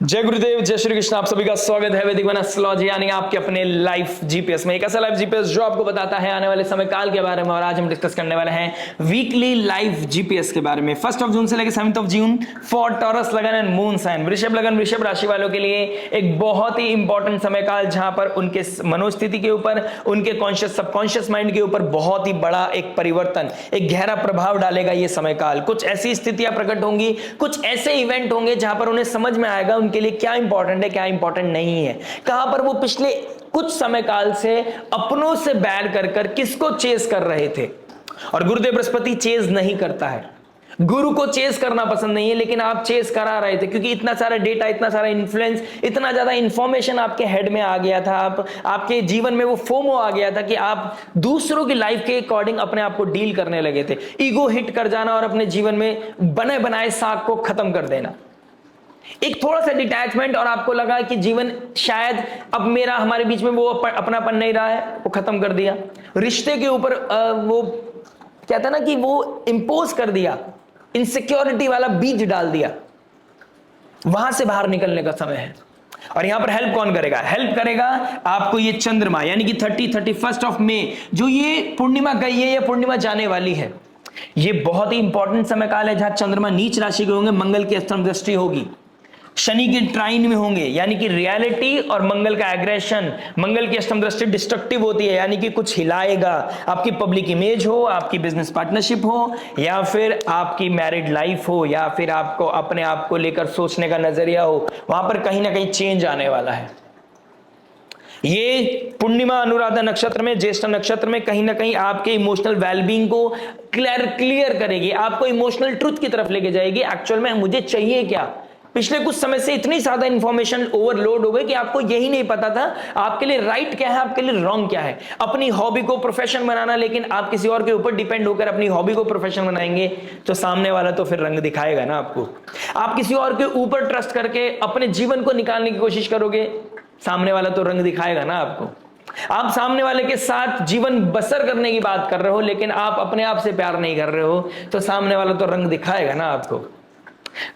जय गुरुदेव, जय श्री कृष्ण। आप सभी का स्वागत है वैदिक वन एस्ट्रोलॉजी यानी आपके अपने लाइफ जीपीएस में। एक ऐसा लाइफ जीपीएस जो आपको बताता है आने वाले समय काल के बारे में। और आज हम डिस्कस करने वाले हैं वीकली लाइफ जीपीएस के बारे में। 1 जून से लेकर 7 जून फॉर टॉरस लगन एंड मून साइन। वृषभ लगन वृषभ राशि वालों के लिए एक बहुत ही इंपॉर्टेंट समय काल, जहां पर उनके मनोस्थिति के ऊपर, उनके कॉन्शियस सबकॉन्शियस माइंड के ऊपर बहुत ही बड़ा एक परिवर्तन, एक गहरा प्रभाव डालेगा ये समय काल। कुछ ऐसी स्थितियां प्रकट होंगी, कुछ ऐसे इवेंट होंगे जहां पर उन्हें समझ में आएगा उनके लिए क्या इंपॉर्टेंट है, क्या इंपॉर्टेंट नहीं है। कहां पर वो पिछले कुछ समय काल से अपनों से बैर कर कर किसको चेस कर रहे थे। और गुरुदेव बृहस्पति चेस नहीं करता है, गुरु को चेस करना पसंद नहीं है, लेकिन आप चेस करा रहे थे क्योंकि इतना सारा डेटा, इतना सारा इन्फ्लुएंस, इतना ज्यादा इंफॉर्मेशन आपके हेड में आ गया था। आपके जीवन में वो फोमो आ गया था कि आप दूसरों की लाइफ के अकॉर्डिंग अपने आप को डील करने लगे थे। ईगो हिट कर जाना और अपने जीवन में बने बनाए साग को खत्म कर देना, एक थोड़ा सा डिटैचमेंट, और आपको लगा कि जीवन शायद अब मेरा, हमारे बीच में वो अपनापन नहीं रहा है, वो खत्म कर दिया। रिश्ते के ऊपर वो क्या था ना कि वो इंपोज कर दिया, इनसिक्योरिटी वाला बीज डाल दिया। वहां से बाहर निकलने का समय है। और यहां पर हेल्प कौन करेगा? हेल्प करेगा आपको ये चंद्रमा, यानी कि 31 मई जो ये पूर्णिमा गई है, ये पूर्णिमा जाने वाली है। ये बहुत ही इंपॉर्टेंट समय काल है जहां चंद्रमा नीच राशि के होंगे, मंगल की अष्टम दृष्टि होगी, शनि के ट्राइन में होंगे, यानी कि रियलिटी और मंगल का एग्रेशन। मंगल की अष्टम दृष्टि डिस्ट्रक्टिव होती है, यानी कि कुछ हिलाएगा। आपकी पब्लिक इमेज हो, आपकी बिजनेस पार्टनरशिप हो, या फिर आपकी मैरिड लाइफ हो, या फिर आपको अपने आप को लेकर सोचने का नजरिया हो, वहां पर कहीं ना कहीं चेंज आने वाला है। ये पूर्णिमा अनुराधा नक्षत्र में, ज्येष्ठ नक्षत्र में, कहीं ना कहीं आपके इमोशनल वेलबींग को क्लियर करेगी, आपको इमोशनल ट्रुथ की तरफ लेके जाएगी। एक्चुअल में मुझे चाहिए क्या? पिछले कुछ समय से इतनी ज्यादा इंफॉर्मेशन ओवरलोड हो गई कि आपको यही नहीं पता था आपके लिए राइट क्या है, आपके लिए रॉन्ग क्या है। अपनी हॉबी को प्रोफेशन बनाना, लेकिन आप किसी और के ऊपर डिपेंड होकर अपनी हॉबी को प्रोफेशन बनाएंगे तो सामने वाला तो फिर रंग दिखाएगा ना आपको। आप किसी और के ऊपर ट्रस्ट करके अपने जीवन को निकालने की कोशिश करोगे, सामने वाला तो रंग दिखाएगा ना आपको। आप सामने वाले के साथ जीवन बसर करने की बात कर रहे हो, लेकिन आप अपने आप से प्यार नहीं कर रहे हो, तो सामने वाला तो रंग दिखाएगा ना आपको।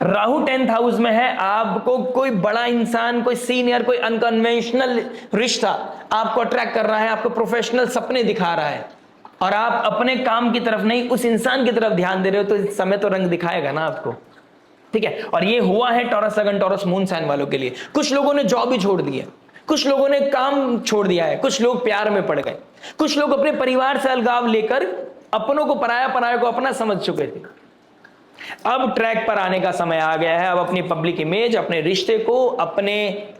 राहु 10th हाउस में है, आपको कोई बड़ा इंसान, कोई सीनियर, कोई अनकन्वेंशनल रिश्ता आपको अट्रैक्ट कर रहा है, आपको प्रोफेशनल सपने दिखा रहा है, और आप अपने काम की तरफ नहीं उस इंसान की तरफ ध्यान दे रहे हो, तो इस समय तो रंग दिखाएगा ना आपको। ठीक है। और ये हुआ है टॉरस लगन टॉरस मून साइन वालों के लिए। कुछ लोगों ने जॉब ही छोड़ दी है, कुछ लोगों ने काम छोड़ दिया है, कुछ लोग प्यार में पड़ गए, कुछ लोग अपने परिवार से अलगाव लेकर अपनों को पराया, पराया को अपना समझ चुके थे। अब ट्रैक पर आने का समय आ गया है। अब अपनी पब्लिक इमेज, अपने रिश्ते को, अपने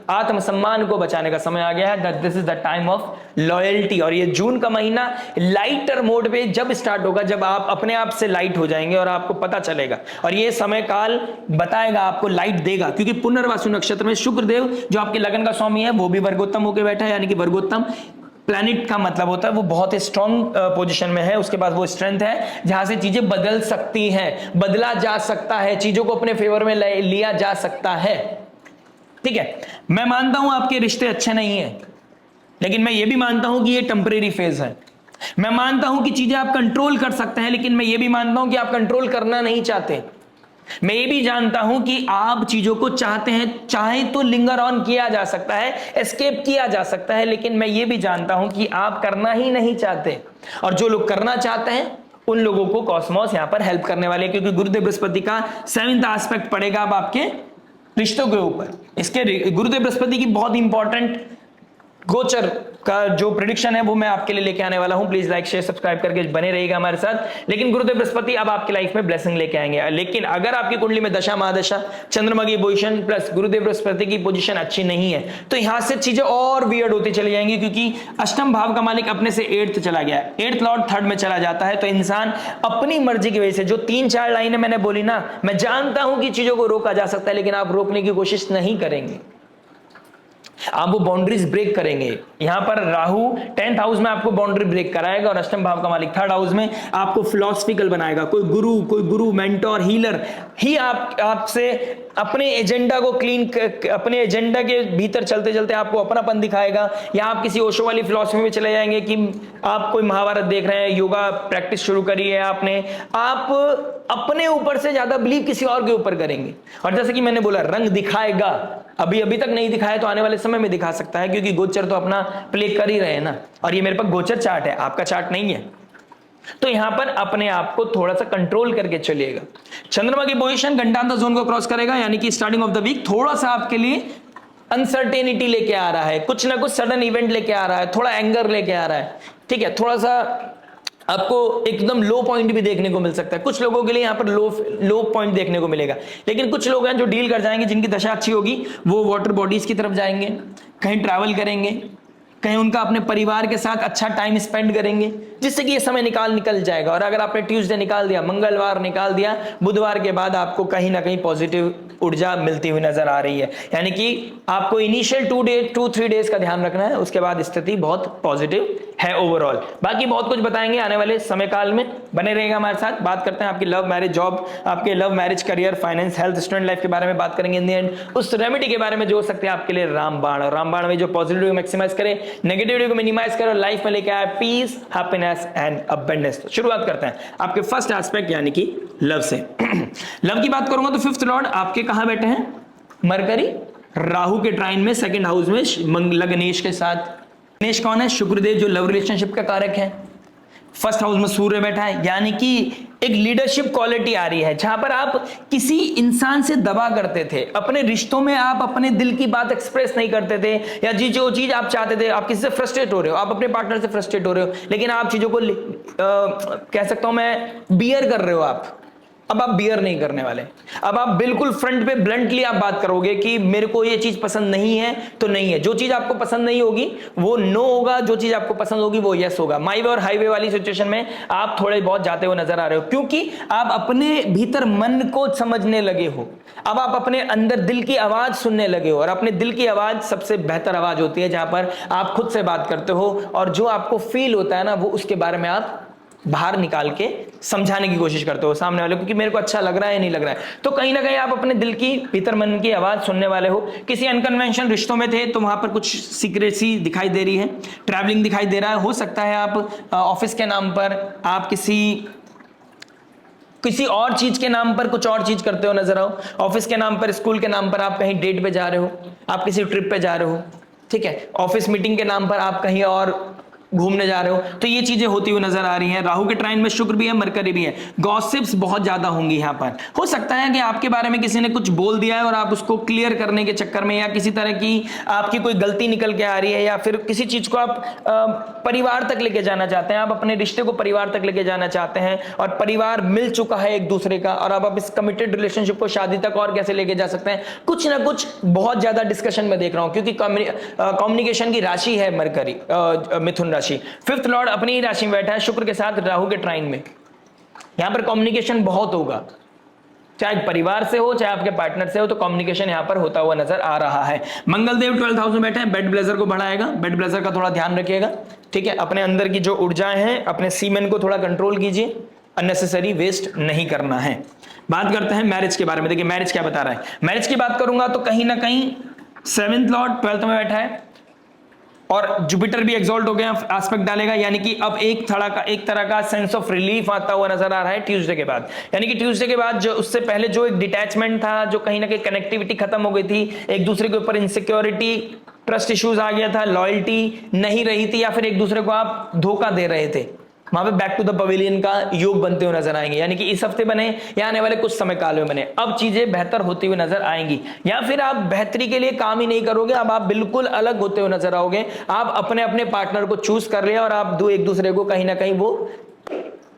आत्मसम्मान को बचाने का समय आ गया है। That this is the time of loyalty. और ये जून का महीना लाइटर मोड पे जब स्टार्ट होगा, जब आप अपने आप से लाइट हो जाएंगे और आपको पता चलेगा, और ये समय काल बताएगा, आपको लाइट देगा। क्योंकि पुनर्वसु नक्षत्र में शुक्रदेव जो आपके लगन का स्वामी है, वो भी वर्गोत्तम होकर बैठा है, यानी कि वर्गोत्तम प्लैनेट का मतलब होता है वो बहुत ही स्ट्रॉन्ग पोजीशन में है। उसके बाद वो स्ट्रेंथ है जहां से चीजें बदल सकती हैं, बदला जा सकता है, चीजों को अपने फेवर में लिया जा सकता है। ठीक है। मैं मानता हूं आपके रिश्ते अच्छे नहीं है, लेकिन मैं ये भी मानता हूं कि ये टेम्परेरी फेज है। मैं मानता हूं कि चीजें आप कंट्रोल कर सकते हैं, लेकिन मैं ये भी मानता हूं कि आप कंट्रोल करना नहीं चाहते। मैं ये भी जानता हूं कि आप चीजों को चाहते हैं, चाहे तो लिंगर ऑन किया जा सकता है, एस्केप किया जा सकता है, लेकिन मैं ये भी जानता हूं कि आप करना ही नहीं चाहते। और जो लोग करना चाहते हैं उन लोगों को कॉस्मोस यहां पर हेल्प करने वाले, क्योंकि गुरुदेव बृहस्पति का 7th एस्पेक्ट पड़ेगा अब आपके रिश्तों के ऊपर। इसके गुरुदेव बृहस्पति की बहुत इंपॉर्टेंट गोचर का जो प्रेडिक्शन है वो मैं आपके लिए लेके आने वाला हूं। प्लीज लाइक शेयर सब्सक्राइब करके बने रहिएगा हमारे साथ। लेकिन गुरुदेव बृहस्पति अब आपकी लाइफ में ब्लेसिंग लेके आएंगे। लेकिन अगर आपकी कुंडली में दशा महादशा, चंद्रमा की पोजीशन प्लस गुरुदेव बृहस्पति की पोजीशन अच्छी नहीं है, तो यहां से चीजें और वियर्ड होती चली जाएंगी, क्योंकि अष्टम भाव का मालिक अपने से 8th चला गया, 8th लॉर्ड 3rd में चला जाता है। तो इंसान अपनी मर्जी की वजह से, जो 3-4 लाइनें मैंने बोली ना, मैं जानता हूं कि चीजों को रोका जा सकता है, लेकिन आप रोकने की कोशिश नहीं करेंगे, आप वो बाउंड्रीज ब्रेक करेंगे। यहां पर राहु 10th हाउस में आपको बाउंड्री ब्रेक कराएगा, और अष्टम भाव का मालिक 3rd हाउस में आपको फिलोसफिकल बनाएगा। कोई गुरु मेंटोर हीलर ही आपसे अपने एजेंडा को अपने एजेंडा के भीतर चलते चलते आपको अपनापन दिखाएगा। या आप किसी ओशो वाली फिलोसफी में चले जाएंगे कि आप कोई महाभारत देख रहे हैं, योगा प्रैक्टिस शुरू करी है आपने, आप अपने ऊपर से ज्यादा बिलीव किसी और के ऊपर करेंगे। और जैसे कि मैंने बोला, रंग दिखाएगा, अभी अभी तक नहीं दिखाया तो आने वाले समय में दिखा सकता है, क्योंकि गोचर तो अपना प्ले कर ही रहे हैं ना, और ये मेरे पास गोचर चार्ट है, आपका चार्ट नहीं है। तो यहां पर अपने आप को थोड़ा सा कंट्रोल करके चलिएगा। चंद्रमा की पोजीशन घंटांतर जोन को क्रॉस करेगा, यानी कि स्टार्टिंग ऑफ द वीक थोड़ा सा आपके लिए अनसर्टेनिटी लेके आ रहा है, कुछ ना कुछ सडन इवेंट लेके आ रहा है, थोड़ा एंगर लेके आ रहा है, ठीक है। थोड़ा सा आपको एकदम लो पॉइंट भी देखने को मिल सकता है, कुछ लोगों के लिए यहाँ पर लो पॉइंट देखने को मिलेगा। लेकिन कुछ लोग हैं जो डील कर जाएंगे, जिनकी दशा अच्छी होगी, वो वाटर बॉडीज की तरफ जाएंगे, कहीं ट्रैवल करेंगे, कहीं उनका अपने परिवार के साथ अच्छा टाइम स्पेंड करेंगे, जिससे कि ये समय निकल जाएगा। और अगर आपने ट्यूसडे निकाल दिया, मंगलवार निकाल दिया, बुधवार के बाद आपको कहीं ना कहीं पॉजिटिव ऊर्जा मिलती हुई नजर आ रही है। यानी कि आपको इनिशियल 2-3 डेज का ध्यान रखना है, उसके बाद स्थिति बहुत पॉजिटिव है ओवरऑल। बाकी बहुत कुछ बताएंगे आने वाले समय काल में, बने रहेगा हमारे साथ। बात करते हैं आपकी लव मैरिज, जॉब, आपके love marriage, career, finance, health, student life के बारे में बात करेंगे इन द एंड। उस रेमेडी के बारे में जो हो सकते हैं आपके लिए रामबाण में जो पॉजिटिविटी को मैक्सिमाइज करे, नेगेटिविटी को मिनिमाइज करे, लाइफ में लेके आए पीस, हैप्पीनेस एंड अबंडेंस। शुरुआत करते हैं आपके फर्स्ट एस्पेक्ट यानी कि लव से। लव की बात करूंगा तो फिफ्थ लॉर्ड आपके कहां बैठे हैं? मरकरी राहु के ट्राइन में, सेकंड हाउस में गणेश के साथ। गणेश कौन है? शुक्रदेव, जो लव रिलेशनशिप का कारक है। फर्स्ट हाउस में सूर्य बैठा है, यानी कि एक लीडरशिप क्वालिटी आ रही है, जहां पर आप किसी इंसान से दबा करते थे, अपने रिश्तों में आप अपने दिल की बात एक्सप्रेस नहीं करते थे, या जो चीज आप चाहते थे, आप किसी से फ्रस्ट्रेट हो रहे हो, आप अपने पार्टनर से फ्रस्ट्रेट हो रहे हो, लेकिन आप चीजों को कह सकता हूं मैं बियर कर रहे हो। अब आप बियर नहीं करने वाले, अब आप बिल्कुल फ्रंट पे ब्लंटली आप बात करोगे कि मेरे को ये चीज पसंद नहीं है तो नहीं है। जो चीज आपको पसंद नहीं होगी वो नो होगा, जो चीज आपको पसंद होगी वो यस होगा। माई वे और हाईवे वाली सिचुएशन में आप थोड़े बहुत जाते हुए नजर आ रहे हो, क्योंकि आप अपने भीतर मन को समझने लगे हो। अब आप अपने अंदर दिल की आवाज सुनने लगे हो, और अपने दिल की आवाज सबसे बेहतर आवाज होती है जहां पर आप खुद से बात करते हो, और जो आपको फील होता है ना, वो उसके बारे में आप बाहर निकाल के समझाने की कोशिश करते हो सामने वाले को कि मेरे को अच्छा लग रहा है या नहीं लग रहा है। तो कहीं ना कहीं आप अपने दिल की भीतर मन की आवाज सुनने वाले हो। किसी अनकन्वेंशनल रिश्तों में थे तो वहां पर कुछ सीक्रेसी दिखाई दे रही है, ट्रैवलिंग दिखाई दे रहा है। हो सकता है आप ऑफिस के नाम पर, आप किसी और चीज के नाम पर कुछ और चीज करते हो नजर आओ। ऑफिस के नाम पर, स्कूल के नाम पर आप कहीं डेट पे जा रहे हो, आप किसी ट्रिप पे जा रहे हो, ठीक है। ऑफिस मीटिंग के नाम पर आप कहीं और घूमने जा रहे हो, तो ये चीजें होती हुई नजर आ रही हैं। राहु के ट्राइन में शुक्र भी है, मरकरी भी है। गॉसिप्स बहुत ज्यादा होंगी यहाँ पर। हो सकता है कि आपके बारे में किसी ने कुछ बोल दिया है और आप उसको क्लियर करने के चक्कर में, या किसी तरह की आपकी कोई गलती निकल के आ रही है, या फिर किसी चीज को आप परिवार तक लेके जाना चाहते हैं, आप अपने रिश्ते को परिवार तक लेके जाना चाहते हैं, और परिवार मिल चुका है एक दूसरे का, और अब आप इस कमिटेड रिलेशनशिप को शादी तक और कैसे लेके जा सकते हैं, कुछ ना कुछ बहुत ज्यादा डिस्कशन में देख रहा हूं, क्योंकि कम्युनिकेशन की राशि है मरकरी, मिथुन राशि। फिफ्थ लॉर्ड अपनी ही राशि में बैठा है शुक्र के साथ राहु के ट्राइन में। यहां पर कम्युनिकेशन बहुत होगा, चाहे परिवार से हो चाहे आपके पार्टनर से हो, तो कम्युनिकेशन यहां पर होता हुआ नजर आ रहा है। मंगलदेव 12th हाउस में बैठे हैं, बेड ब्लेजर को बढ़ाएगा, बेड ब्लेजर का थोड़ा ध्यान रखिएगा, ठीक है। अपने अंदर की जो ऊर्जाएं हैं, अपने सीमेन को थोड़ा कंट्रोल कीजिए, अननेसेसरी वेस्ट नहीं करना है। बात करते हैं मैरिज के बारे में। देखिए मैरिज क्या बता रहा है। मैरिज की बात करूंगा तो कहीं ना कहीं 7th लॉर्ड 12th में बैठा है, और जुपिटर भी एक्सॉल्ट हो गया, एस्पेक्ट डालेगा, यानी कि अब एक तरह का सेंस ऑफ रिलीफ आता हुआ नजर आ रहा है ट्यूसडे के बाद। यानी कि ट्यूसडे के बाद जो उससे पहले जो एक डिटैचमेंट था, जो कहीं ना कहीं कनेक्टिविटी खत्म हो गई थी, एक दूसरे के ऊपर इनसिक्योरिटी, ट्रस्ट इश्यूज आ गया था, लॉयल्टी नहीं रही थी, या फिर एक दूसरे को आप धोखा दे रहे थे, वहां पे बैक टू द पवेलियन का योग बनते हुए नजर आएंगे। यानी कि इस हफ्ते बने या आने वाले कुछ समय काल में बने, अब चीजें बेहतर होती हुई नजर आएंगी। या फिर आप बेहतरी के लिए काम ही नहीं करोगे, अब आप बिल्कुल अलग होते हुए नजर आओगे। आप अपने अपने पार्टनर को चूज कर लिया, और आप एक दूसरे को कहीं ना कहीं वो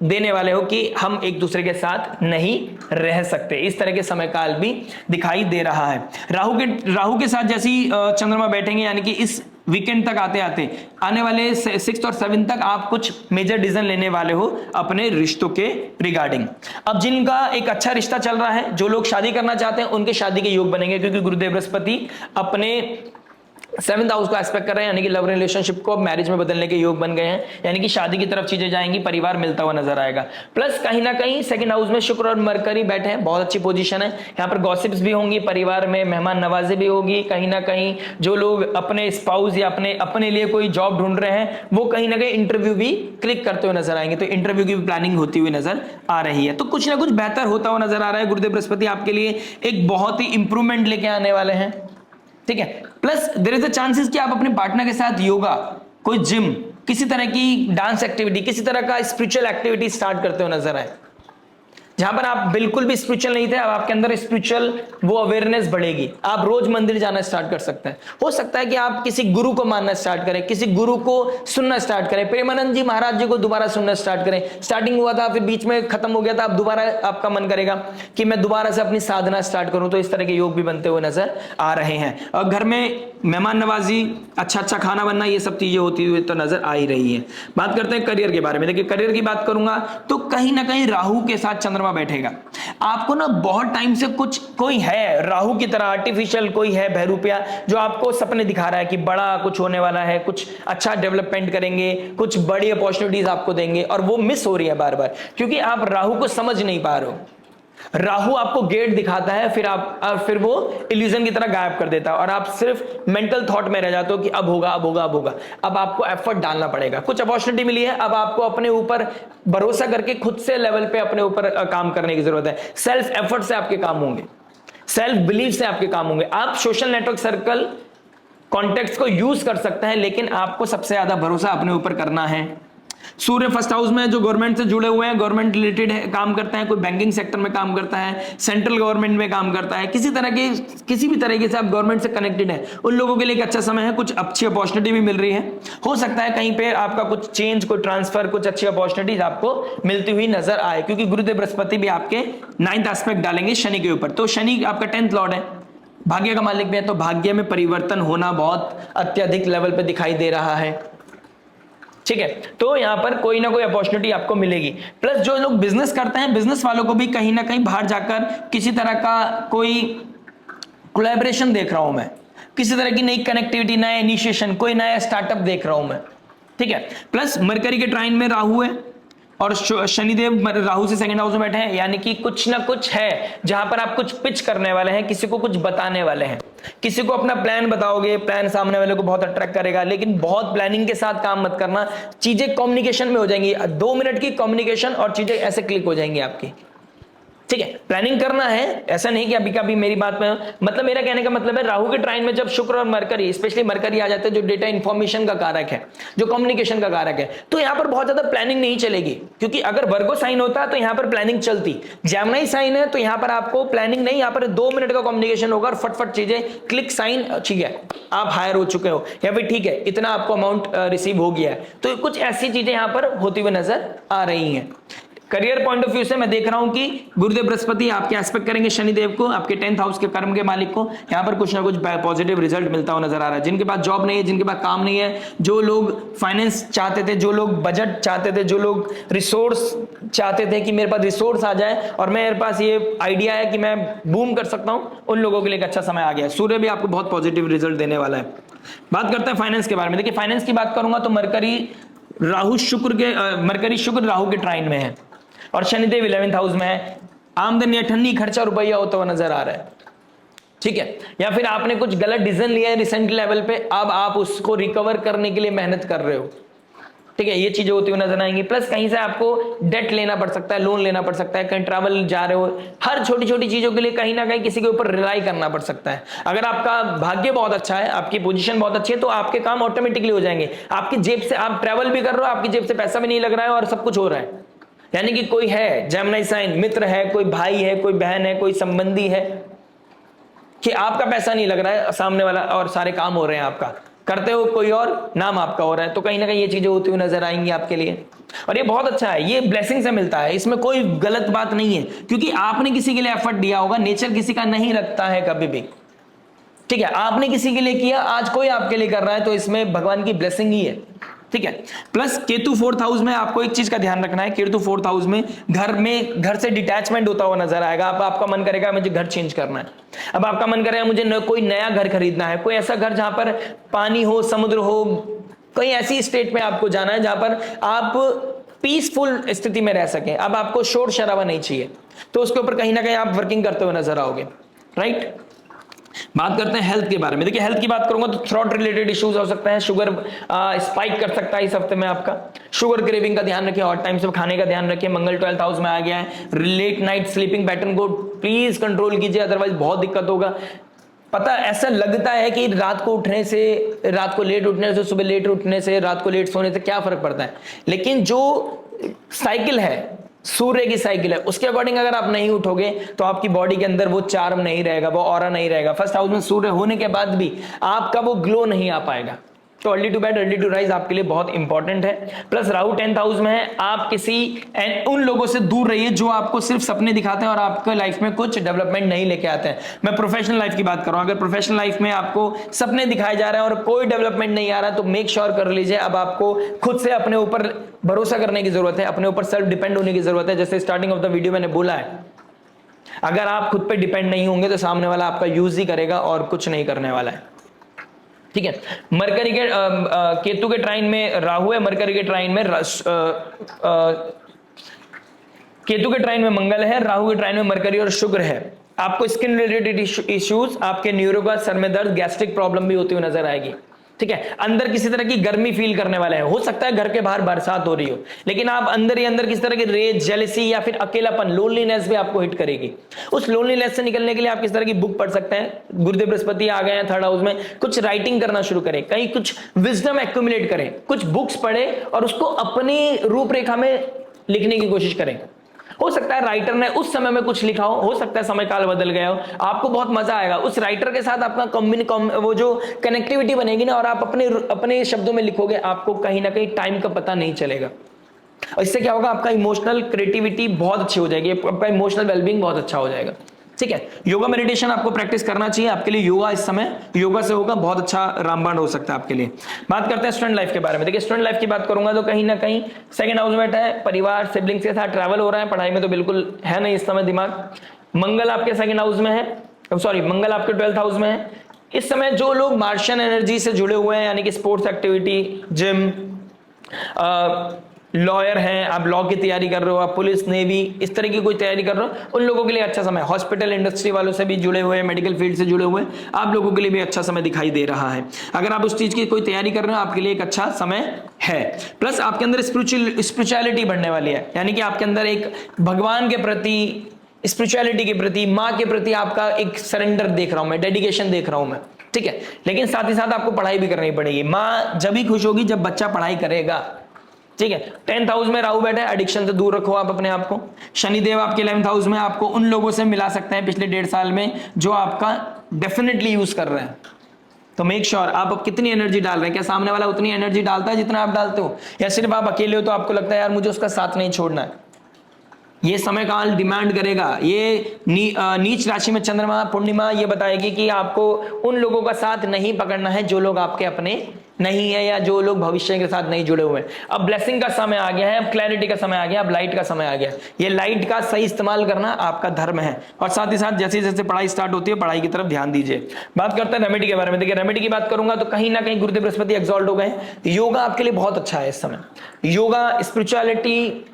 देने वाले हो कि हम एक दूसरे के साथ नहीं रह सकते। इस तरह के समय काल भी दिखाई दे रहा है। राहु के साथ जैसी चंद्रमा बैठेंगे, यानी कि इस वीकेंड तक आते आते आने वाले 6th और 7th तक आप कुछ मेजर डिसीजन लेने वाले हो अपने रिश्तों के रिगार्डिंग। अब जिनका एक अच्छा रिश्ता चल रहा है, जो लोग शादी करना चाहते हैं, उनके शादी के योग बनेंगे, क्योंकि गुरुदेव बृहस्पति अपने 7th हाउस को एस्पेक्ट कर रहे हैं, यानी कि लव रिलेशनशिप को मैरिज में बदलने के योग बन गए हैं, यानी कि शादी की तरफ चीजें जाएंगी, परिवार मिलता हुआ नजर आएगा। प्लस कहीं ना कहीं 2nd हाउस में शुक्र और मरकरी बैठे हैं, बहुत अच्छी पोजीशन है। यहाँ पर गॉसिप्स भी होंगी, परिवार में मेहमान नवाजी भी होगी। कहीं ना कहीं जो लोग अपने स्पाउस या अपने लिए कोई जॉब ढूंढ रहे हैं, वो कहीं ना कहीं इंटरव्यू भी क्लिक करते हुए नजर आएंगे, तो इंटरव्यू की भी प्लानिंग होती हुई नजर आ रही है। तो कुछ ना कुछ बेहतर होता हुआ नजर आ रहा है। गुरुदेव बृहस्पति आपके लिए एक बहुत ही इंप्रूवमेंट लेके आने वाले हैं, ठीक है। Plus there is a chances कि आप अपने पार्टनर के साथ योगा, कोई जिम, किसी तरह की डांस एक्टिविटी, किसी तरह का स्पिरिचुअल एक्टिविटी स्टार्ट करते हो नजर आए। जहां पर आप बिल्कुल भी स्पिरिचुअल नहीं थे, अब आपके अंदर स्पिरिचुअल वो अवेयरनेस बढ़ेगी। आप रोज मंदिर जाना स्टार्ट कर सकते हैं। हो सकता है कि आप किसी गुरु को मानना स्टार्ट करें, किसी गुरु को सुनना स्टार्ट करें, प्रेमानंद जी महाराज जी को दोबारा सुनना स्टार्ट करें। स्टार्टिंग हुआ था, फिर बीच में खत्म हो गया था, अब दोबारा आपका मन करेगा कि मैं दोबारा से अपनी साधना स्टार्ट करूं। तो इस तरह के योग भी बनते हुए नजर आ रहे हैं। और घर में मेहमान नवाजी, अच्छा अच्छा खाना बनना, ये सब चीजें होती हुई तो नजर आ ही रही है। बात करते हैं करियर के बारे में। देखिए करियर की बात करूंगा तो कहीं ना कहीं राहु के साथ चंद्रमा बैठेगा। आपको ना बहुत टाइम से कुछ कोई है राहु की तरह आर्टिफिशियल कोई है बहरूपिया जो आपको सपने दिखा रहा है कि बड़ा कुछ होने वाला है, कुछ अच्छा डेवलपमेंट करेंगे, कुछ बड़ी अपॉर्चुनिटीज आपको देंगे, और वो मिस हो रही है बार बार क्योंकि आप राहु को समझ नहीं पा रहे हो। राहु आपको गेट दिखाता है, फिर वो इल्यूजन की तरह गायब कर देता है और आप सिर्फ मेंटल थॉट में रह जाते हो कि अब होगा अब होगा अब होगा। अब आपको एफर्ट डालना पड़ेगा। कुछ अपॉर्चुनिटी मिली है, अब आपको अपने ऊपर भरोसा करके खुद से लेवल पे अपने ऊपर काम करने की जरूरत है। सेल्फ एफर्ट से आपके काम होंगे, सेल्फ बिलीव से आपके काम होंगे। आप सोशल नेटवर्क सर्कल कॉन्टेक्ट को यूज कर सकते हैं, लेकिन आपको सबसे ज्यादा भरोसा अपने ऊपर करना है। सूर्य फर्स्ट हाउस में जो गवर्नमेंट से जुड़े हुए हैं, गवर्नमेंट रिलेटेड काम करते हैं, कोई बैंकिंग सेक्टर में काम करता है, सेंट्रल गवर्नमेंट में काम करता है, किसी भी तरीके से आप गवर्नमेंट से कनेक्टेड है, उन लोगों के लिए एक अच्छा समय है। कुछ अच्छी अपॉर्चुनिटी भी मिल रही है। हो सकता है कहीं पे आपका कुछ चेंज, कोई ट्रांसफर, कुछ अच्छी अपॉर्चुनिटीज आपको मिलती हुई नजर आए, क्योंकि गुरुदेव बृहस्पति भी आपके 9th एस्पेक्ट डालेंगे शनि के ऊपर। तो शनि आपका 10th लॉर्ड है, भाग्य का मालिक भी है, तो भाग्य में परिवर्तन होना बहुत अत्यधिक लेवल पे दिखाई दे रहा है। ठीक है, तो यहां पर कोई ना कोई अपॉर्चुनिटी आपको मिलेगी। प्लस जो लोग बिजनेस करते हैं, बिजनेस वालों को भी कहीं ना कहीं बाहर जाकर किसी तरह का कोई कोलैबोरेशन देख रहा हूं मैं, किसी तरह की नई कनेक्टिविटी, नया इनिशिएशन, कोई नया स्टार्टअप देख रहा हूं मैं। ठीक है, प्लस मरकरी के ट्राइन में राहु है और शनिदेव राहु से 2nd हाउस में बैठे हैं, यानी कि कुछ ना कुछ है जहां पर आप कुछ पिच करने वाले हैं, किसी को कुछ बताने वाले हैं, किसी को अपना प्लान बताओगे, प्लान सामने वाले को बहुत अट्रैक्ट करेगा, लेकिन बहुत प्लानिंग के साथ काम मत करना। चीजें कम्युनिकेशन में हो जाएंगी, 2 मिनट की कम्युनिकेशन और चीजें ऐसे क्लिक हो जाएंगी आपकी। ठीक है, प्लानिंग करना है, ऐसा नहीं कि अभी कभी मेरी बात में, मतलब मेरा कहने का मतलब है राहु के ट्राइन में जब शुक्र और मरकरी, स्पेशली मरकरी आ जाते हैं जो डेटा इंफॉर्मेशन का कारक है, जो कम्युनिकेशन का कारक है, तो यहां पर बहुत ज्यादा प्लानिंग नहीं चलेगी। क्योंकि अगर वर्गो साइन होता तो यहां पर प्लानिंग चलती, जेमिनी साइन है तो यहां पर आपको प्लानिंग नहीं, यहां पर 2 मिनट का कम्युनिकेशन होगा और फटफट चीजें क्लिक साइन, ठीक है आप हायर हो चुके हो, या फिर ठीक है इतना आपको अमाउंट रिसीव हो गया है। तो कुछ ऐसी चीजें यहां पर होती हुई नजर आ रही हैं। करियर पॉइंट ऑफ व्यू से मैं देख रहा हूं कि गुरुदेव बृहस्पति आपके एस्पेक्ट करेंगे शनिदेव को, आपके 10th हाउस के कर्म के मालिक को। यहां पर कुछ ना कुछ पॉजिटिव रिजल्ट मिलता हुआ नजर आ रहा है। जिनके पास जॉब नहीं है, जिनके पास काम नहीं है, जो लोग फाइनेंस चाहते थे, जो लोग बजट चाहते थे, जो लोग रिसोर्स चाहते थे कि मेरे पास रिसोर्स आ जाए और मेरे पास ये आइडिया है कि मैं बूम कर सकता हूं, उन लोगों के लिए एक अच्छा समय आ गया। सूर्य भी आपको बहुत पॉजिटिव रिजल्ट देने वाला है। बात करते हैं फाइनेंस के बारे में। देखिए फाइनेंस की बात करूंगा तो मरकरी शुक्र राहु के ट्राइन में है और शनिदेव 11th हाउस में है। आमदनी अठन्नी, खर्चा रुपया होता हुआ नजर आ रहा है। ठीक है, या फिर आपने कुछ गलत डिसीजन लिया है रिसेंट लेवल पे, अब आप उसको रिकवर करने के लिए मेहनत कर रहे हो। ठीक है, ये चीजें होती हुई नजर आएंगी। प्लस कहीं से आपको डेट लेना पड़ सकता है, लोन लेना पड़ सकता है, कहीं ट्रैवल जा रहे हो, हर छोटी छोटी चीजों के लिए कहीं ना कहीं किसी के ऊपर रिलाई करना पड़ सकता है। अगर आपका भाग्य बहुत अच्छा है, आपकी पोजीशन बहुत अच्छी है, तो आपके काम ऑटोमेटिकली हो जाएंगे। आपकी जेब से, आप ट्रैवल भी कर रहे हो, आपकी जेब से पैसा भी नहीं लग रहा है और सब कुछ हो रहा है। यानी कि कोई है जेमिनी साइन, मित्र है, कोई भाई है, कोई बहन है, कोई संबंधी है, कि आपका पैसा नहीं लग रहा है सामने वाला और सारे काम हो रहे हैं, आपका करते हो कोई और, नाम आपका हो रहा है। तो कहीं ना कहीं ये चीजें होती हुई नजर आएंगी आपके लिए और ये बहुत अच्छा है। ये ब्लेसिंग से मिलता है, इसमें कोई गलत बात नहीं है, क्योंकि आपने किसी के लिए एफर्ट दिया होगा। नेचर किसी का नहीं रखता है कभी भी। ठीक है, आपने किसी के लिए किया, आज कोई आपके लिए कर रहा है, तो इसमें भगवान की ब्लेसिंग ही है। ठीक है, प्लस केतु 4th हाउस में, आपको एक चीज का ध्यान रखना है, केतु 4th हाउस में घर से डिटैचमेंट होता हुआ नजर आएगा। आपका मन करेगा मुझे घर चेंज करना है, अब आपका मन करेगा मुझे कोई नया घर खरीदना है, कोई ऐसा घर जहां पर पानी हो, समुद्र हो, कोई ऐसी स्टेट में आपको जाना है जहां पर आप पीसफुल स्थिति में रह सकें। अब आपको शोर शराबा नहीं चाहिए, तो उसके ऊपर कहीं ना कहीं आप वर्किंग करते हुए नजर आओगे। राइट, बात करते हैं हेल्थ के बारे में। देखिए हेल्थ की बात करूंगा तो थ्रोट रिलेटेड इश्यूज हो सकते हैं, शुगर स्पाइक कर सकता है इस हफ्ते में आपका। शुगर क्रेविंग का ध्यान रखिए, हॉट टाइम से खाने का ध्यान रखिए। मंगल 12th हाउस में आ गया है। लेट नाइट स्लीपिंग पैटर्न को प्लीज कंट्रोल कीजिए, अदरवाइज बहुत दिक्कत होगा। पता ऐसा लगता है कि रात को उठने से, रात को लेट उठने से, सुबह लेट उठने से, रात को लेट सोने से क्या फर्क पड़ता है, लेकिन जो साइकिल है, सूर्य की साइकिल है, उसके अकॉर्डिंग अगर आप नहीं उठोगे तो आपकी बॉडी के अंदर वो चार्म नहीं रहेगा, वो ऑरा नहीं रहेगा। फर्स्ट हाउस में सूर्य होने के बाद भी आपका वो ग्लो नहीं आ पाएगा। तो early to bed early to rise आपके लिए बहुत इंपॉर्टेंट है। प्लस राहु 10th हाउस में है, आप किसी उन लोगों से दूर रहिए जो आपको सिर्फ सपने दिखाते हैं और आपके लाइफ में कुछ डेवलपमेंट नहीं लेके आते हैं। मैं प्रोफेशनल लाइफ की बात कर रहा हूं, अगर प्रोफेशनल लाइफ में आपको सपने दिखाए जा रहे हैं और कोई डेवलपमेंट नहीं आ रहा है तो मेक श्योर कर लीजिए अब आपको खुद से अपने ऊपर भरोसा करने की जरूरत है, अपने ऊपर सेल्फ डिपेंड होने की जरूरत है। जैसे स्टार्टिंग ऑफ द वीडियो मैंने बोला है, अगर आप खुद पे डिपेंड नहीं होंगे तो सामने वाला आपका यूज ही करेगा और कुछ नहीं करने वाला है। ठीक है, मरकरी के केतु के ट्राइन में राहु है, मरकरी के ट्राइन में केतु के ट्राइन में मंगल है, राहु के ट्राइन में मरकरी और शुक्र है। आपको स्किन रिलेटेड इश्यूज, आपके न्यूरो का सर में दर्द, गैस्ट्रिक प्रॉब्लम भी होती हुई नजर आएगी। ठीक है, अंदर किसी तरह की गर्मी फील करने वाला है, हो सकता है घर के बाहर बरसात हो रही हो, लेकिन आप अंदर ही अंदर किसी तरह की रेज, जेलसी या फिर अकेलापन, लोनलीनेस भी आपको हिट करेगी। उस लोनलीनेस से निकलने के लिए आप किस तरह की बुक पढ़ सकते हैं। गुरुदेव बृहस्पति आ गए हैं 3rd हाउस में, कुछ राइटिंग करना शुरू करें, कहीं कुछ विजडम एक्यूमुलेट करें, कुछ बुक्स पढ़े और उसको अपनी रूपरेखा में लिखने की कोशिश करें। हो सकता है राइटर ने उस समय में कुछ लिखा हो सकता है समय काल बदल गया हो, आपको बहुत मजा आएगा उस राइटर के साथ, आपका वो जो कनेक्टिविटी बनेगी ना, और आप अपने शब्दों में लिखोगे, आपको कहीं ना कहीं टाइम का पता नहीं चलेगा। और इससे क्या होगा, आपका इमोशनल क्रिएटिविटी बहुत अच्छी हो जाएगी, आपका इमोशनल वेलबींग बहुत अच्छा हो जाएगा। ठीक है, योगा मेडिटेशन आपको प्रैक्टिस करना चाहिए, आपके लिए योगा इस समय, योगा से होगा बहुत अच्छा रामबाण हो सकता है आपके लिए। बात करते हैं स्टूडेंट लाइफ के बारे में। देखिए स्टूडेंट लाइफ की बात करूंगा तो कहीं ना कहीं 2nd हाउस में है, परिवार सिबलिंग्स के साथ ट्रैवल हो रहा है, पढ़ाई में तो बिल्कुल है नहीं इस समय दिमाग। मंगल आपके 2nd हाउस में है, सॉरी मंगल आपके 12th हाउस में है। इस समय जो लोग मार्शियन एनर्जी से जुड़े हुए हैं, यानी कि स्पोर्ट्स एक्टिविटी, जिम, लॉयर हैं, आप लॉ की तैयारी कर रहे हो, आप पुलिस, नेवी, इस तरह की कोई तैयारी कर रहे हो, उन लोगों के लिए अच्छा समय। हॉस्पिटल इंडस्ट्री वालों से भी जुड़े हुए, मेडिकल फील्ड से जुड़े हुए, आप लोगों के लिए भी अच्छा समय दिखाई दे रहा है। अगर आप उस चीज की कोई तैयारी कर रहे हो, आपके लिए एक अच्छा समय है। प्लस आपके अंदर स्पिरिचुअलिटी बढ़ने वाली है, यानी कि आपके अंदर एक भगवान के प्रति, स्पिरिचुअलिटी के प्रति, माँ के प्रति आपका एक सरेंडर देख रहा हूं मैं, डेडिकेशन देख रहा हूं मैं। ठीक है, लेकिन साथ ही साथ आपको पढ़ाई भी करनी पड़ेगी। माँ जब भी खुश होगी जब बच्चा पढ़ाई करेगा। ठीक है, 10th हाउस में राहु बैठा है, एडिक्शन से दूर रखो आप अपने आप को। शनिदेव आपके 11th हाउस में आपको उन लोगों से मिला सकते हैं पिछले 1.5 साल में जो आपका डेफिनेटली यूज कर रहे हैं। तो मेक श्योर आप कितनी एनर्जी डाल रहे हैं, क्या सामने वाला उतनी एनर्जी डालता है जितना आप डालते हो, या सिर्फ आप अकेले हो तो आपको लगता है यार मुझे उसका साथ नहीं छोड़ना है। ये समय काल डिमांड करेगा। ये नीच राशि में चंद्रमा पूर्णिमा ये बताएगी कि आपको उन लोगों का साथ नहीं पकड़ना है जो लोग आपके अपने नहीं है, या जो लोग भविष्य के साथ नहीं जुड़े हुए हैं। अब ब्लेसिंग का समय आ गया है, अब क्लैरिटी का समय आ गया, अब लाइट का समय आ गया। ये लाइट का सही इस्तेमाल करना आपका धर्म है। और साथ ही साथ जैसे जैसे पढ़ाई स्टार्ट होती है, पढ़ाई की तरफ ध्यान दीजिए। बात करते हैं रेमेडी के बारे में। देखिए रेमेडी की बात करूंगा तो कहीं ना कहीं गुरुदेव बृहस्पति एक्सॉल्ट हो गए। योगा आपके लिए बहुत अच्छा है इस समय। योगा, स्पिरिचुअलिटी,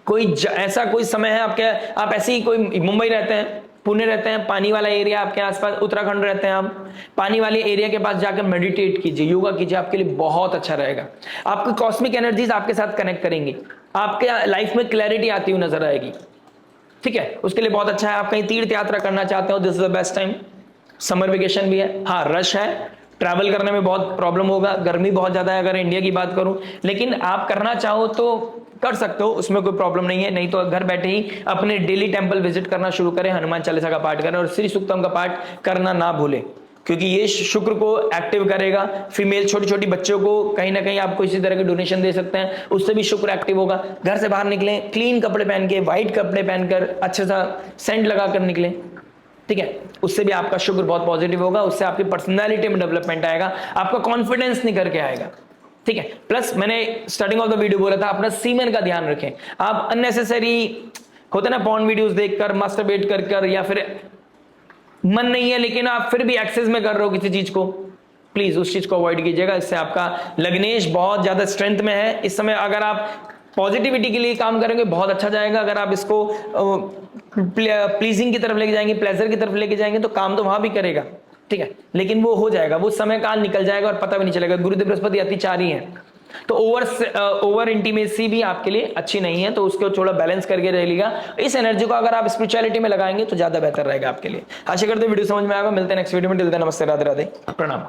कोई ऐसा कोई समय है आपके, आप ऐसे ही कोई मुंबई रहते हैं, पुणे रहते हैं, पानी वाला एरिया आपके आसपास, उत्तराखंड रहते हैं आप, पानी वाले एरिया के पास जाकर मेडिटेट कीजिए, योगा कीजिए, आपके लिए बहुत अच्छा रहेगा। आपकी कॉस्मिक एनर्जीज आपके साथ कनेक्ट करेंगी, आपके लाइफ में क्लैरिटी आती हुई नजर आएगी। ठीक है, उसके लिए बहुत अच्छा है। आप कहीं तीर्थ यात्रा करना चाहते हो, this is the best time. Summer vacation भी है, हाँ रश है, ट्रैवल करने में बहुत प्रॉब्लम होगा, गर्मी बहुत ज्यादा है अगर इंडिया की बात करूं, लेकिन आप करना चाहो तो कर सकते हो, उसमें कोई प्रॉब्लम नहीं है। नहीं तो घर बैठे ही अपने डेली टेंपल विजिट करना शुरू करें, हनुमान चालीसा का पाठ करें और श्री सूक्तम का पाठ करना ना भूलें, क्योंकि ये शुक्र को एक्टिव करेगा। फीमेल छोटी छोटी बच्चों को कहीं ना कहीं आपको इसी तरह के डोनेशन दे सकते हैं, उससे भी शुक्र एक्टिव होगा। घर से बाहर निकलें क्लीन कपड़े पहन के, व्हाइट कपड़े पहनकर, अच्छा सा सेंट लगाकर निकलें। ठीक है, उससे भी आपका शुक्र बहुत पॉजिटिव होगा, उससे आपकी पर्सनैलिटी में डेवलपमेंट आएगा, आपका कॉन्फिडेंस निकल के आएगा। ठीक है, प्लस मैंने स्टार्टिंग ऑफ द वीडियो बोला था अपना सीमेन का ध्यान रखें। आप अननेसेसरी होता ना पॉर्न वीडियोस देखकर, मास्टरबेट कर या फिर मन नहीं है लेकिन आप फिर भी एक्सेस में कर रहे हो किसी चीज को, प्लीज उस चीज को अवॉइड कीजिएगा। इससे आपका लग्नेश बहुत ज्यादा स्ट्रेंथ में है इस समय। अगर आप पॉजिटिविटी के लिए काम करेंगे बहुत अच्छा जाएगा। अगर आप इसको प्लीजिंग की तरफ लेके जाएंगे, प्लेजर की तरफ लेके जाएंगे तो काम तो वहां भी करेगा। ठीक है, लेकिन वो हो जाएगा, वो समय काल निकल जाएगा और पता भी नहीं चलेगा। गुरुदेव बृहस्पति अतिचारी हैं, तो ओवर इंटीमेसी भी आपके लिए अच्छी नहीं है, तो उसको थोड़ा बैलेंस करके रहिएगा। इस एनर्जी को अगर आप स्पिरिचुअलिटी में लगाएंगे तो ज्यादा बेहतर रहेगा आपके लिए। आशा करते हैं वीडियो समझ में आएगा। मिलते हैं नेक्स्ट वीडियो में। टिल देन नमस्ते, राधे राधे, प्रणाम।